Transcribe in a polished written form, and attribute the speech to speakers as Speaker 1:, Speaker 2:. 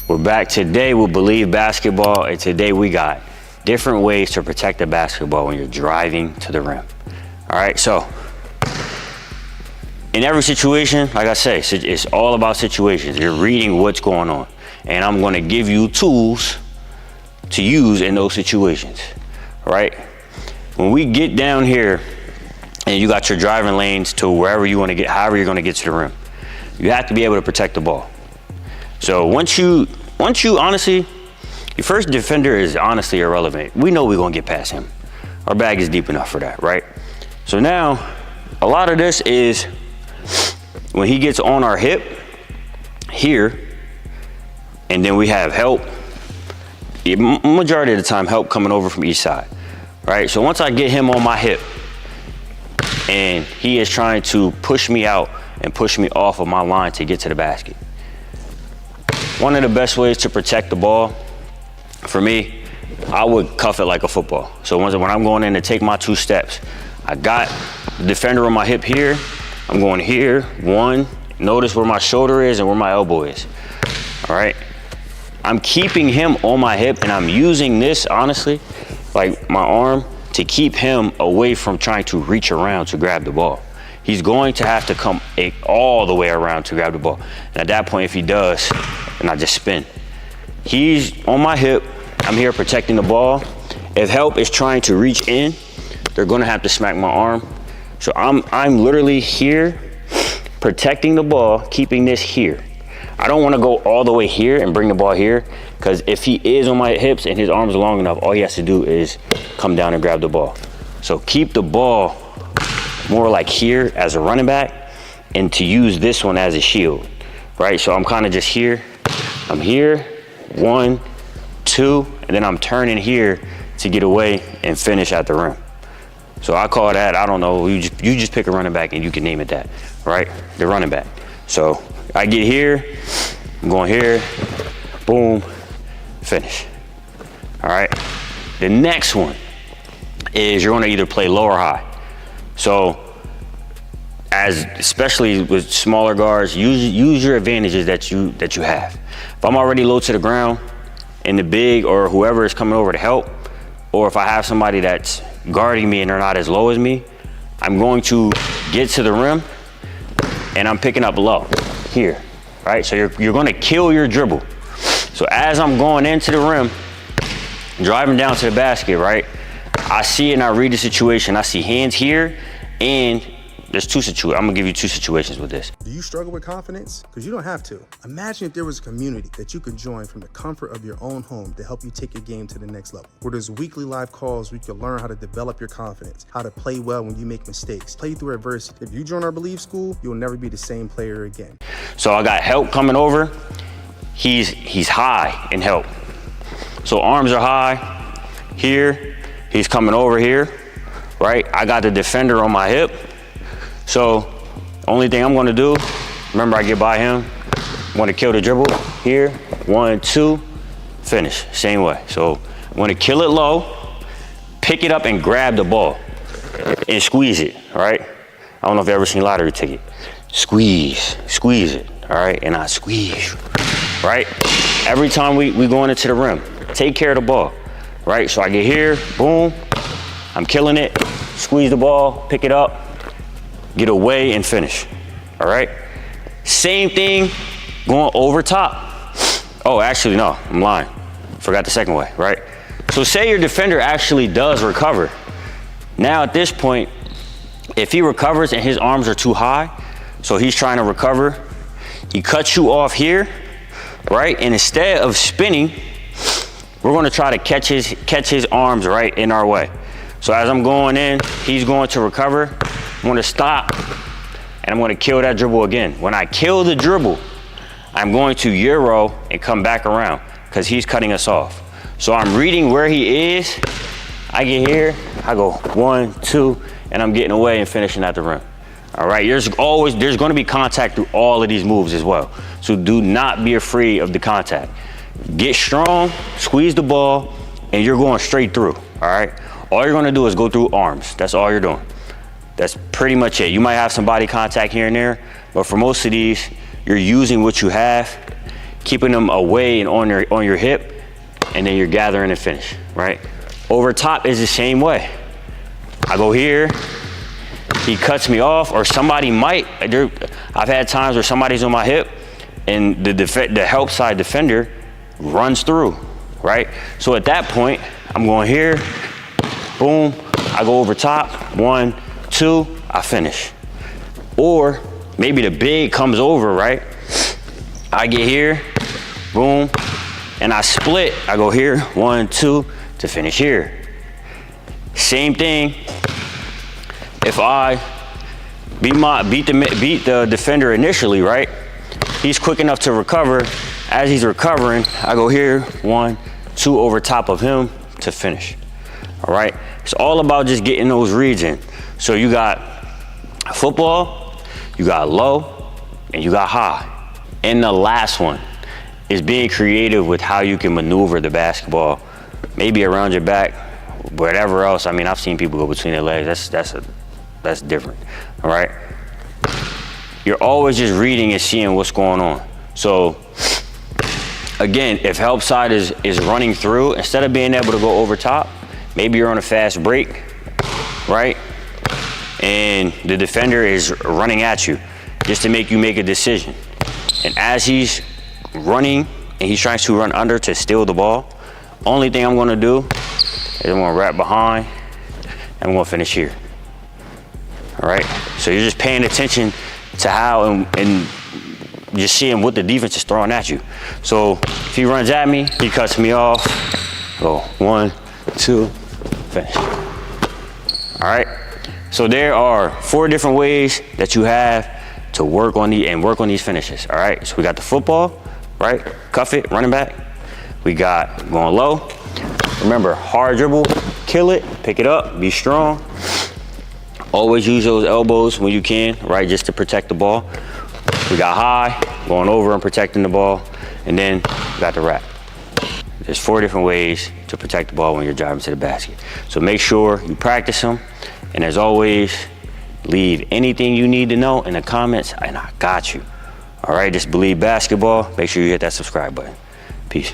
Speaker 1: We're back today with Believe Basketball, and today we got different ways to protect the basketball when you're driving to the rim. All right, so in every situation, like I say, it's all about situations. You're reading what's going on, and I'm going to give you tools to use in those situations. All right, when we get down here and you got your driving lanes to wherever you want to get, however you're going to get to the rim, you have to be able to protect the ball. So once you honestly, your first defender is honestly irrelevant. We know we're gonna get past him. Our bag is deep enough for that, right? So now, a lot of this is when he gets on our hip here, and then we have help. Majority of the time, help coming over from each side, right? So once I get him on my hip, and he is trying to push me out and push me off of my line to get to the basket. One of the best ways to protect the ball, for me, I would cuff it like a football. So when I'm going in to take my 2 steps, I got the defender on my hip here, I'm going here, 1, notice where my shoulder is and where my elbow is, all right? I'm keeping him on my hip, and I'm using this, honestly, like my arm, to keep him away from trying to reach around to grab the ball. He's going to have to come all the way around to grab the ball. And at that point, if he does, and I just spin. He's on my hip, I'm here protecting the ball. If help is trying to reach in, they're gonna have to smack my arm. So I'm literally here protecting the ball, keeping this here. I don't wanna go all the way here and bring the ball here, because if he is on my hips and his arm's long enough, all he has to do is come down and grab the ball. So keep the ball more like here as a running back, and to use this one as a shield, right? So I'm kind of just here, I'm here, 1, 2, and then I'm turning here to get away and finish at the rim. So I call that, I don't know, you just pick a running back and you can name it that, right? The running back. So I get here, I'm going here, boom, finish. All right, the next one is you're gonna either play low or high. So, especially with smaller guards, use your advantages that you have. If I'm already low to the ground, and the big or whoever is coming over to help, or if I have somebody that's guarding me and they're not as low as me, I'm going to get to the rim, and I'm picking up low here, right? So you're going to kill your dribble. So as I'm going into the rim, driving down to the basket, right? I see it and I read the situation. I see hands here, and there's 2 situations. I'm gonna give you 2 situations with this.
Speaker 2: Do you struggle with confidence? Because you don't have to. Imagine if there was a community that you could join from the comfort of your own home to help you take your game to the next level. Where there's weekly live calls where you can learn how to develop your confidence, how to play well when you make mistakes, play through adversity. If you join our Believe School, you'll never be the same player again.
Speaker 1: So I got help coming over. He's high in help. So arms are high here. He's coming over here, right? I got the defender on my hip. So only thing I'm gonna do, remember I get by him, I'm gonna kill the dribble here, 1, 2, finish, same way. So I'm gonna kill it low, pick it up and grab the ball and squeeze it, all right? I don't know if you've ever seen lottery ticket. Squeeze it, all right? And I squeeze, right? Every time we going into the rim, take care of the ball. Right, so I get here, boom, I'm killing it, squeeze the ball, pick it up, get away and finish, all right? Same thing going over top. Oh, actually, no, I'm lying. Forgot the second way, right? So say your defender actually does recover. Now at this point, if he recovers and his arms are too high, so he's trying to recover, he cuts you off here, right? And instead of spinning, we're going to try to catch his arms right in our way. So as I'm going in, he's going to recover. I'm going to stop, and I'm going to kill that dribble again. When I kill the dribble, I'm going to Euro and come back around because he's cutting us off. So I'm reading where he is. I get here, I go 1, 2, and I'm getting away and finishing at the rim. All right, there's going to be contact through all of these moves as well. So do not be afraid of the contact. Get strong, squeeze the ball, and you're going straight through, all right? All you're gonna do is go through arms. That's all you're doing. That's pretty much it. You might have some body contact here and there, but for most of these, you're using what you have. keeping them away and on your hip, and then you're gathering and finish, right? Over top is the same way. I go here, he cuts me off, or somebody might, I've had times where somebody's on my hip and the help side defender runs through, right? So at that point, I'm going here, boom, I go over top, 1, 2, I finish. Or maybe the big comes over, right? I get here, boom, and I split. I go here, 1, 2, to finish here. Same thing. If I beat the defender initially, right? He's quick enough to recover. As he's recovering, I go here, 1, 2 over top of him to finish. All right. It's all about just getting those reads in. So you got football, you got low, and you got high. And the last one is being creative with how you can maneuver the basketball, maybe around your back, whatever else. I mean, I've seen people go between their legs. That's different, all right? You're always just reading and seeing what's going on. So again, if help side is running through, instead of being able to go over top, maybe you're on a fast break, right? And the defender is running at you just to make you make a decision. And as he's running and he's trying to run under to steal the ball, only thing I'm gonna do is I'm gonna wrap behind and I'm gonna finish here. All right, so you're just paying attention to how and just seeing what the defense is throwing at you. So if he runs at me, he cuts me off, go 1, 2, finish. All right, so there are 4 different ways that you have to work on these finishes. All right, so we got the football, right? Cuff it, running back. We got going low. Remember, hard dribble, kill it, pick it up, be strong. Always use those elbows when you can, right, just to protect the ball. We got high, going over and protecting the ball, and then we got the wrap. There's 4 different ways to protect the ball when you're driving to the basket. So make sure you practice them, and as always, leave anything you need to know in the comments, and I got you. All right, just believe basketball. Make sure you hit that subscribe button. Peace.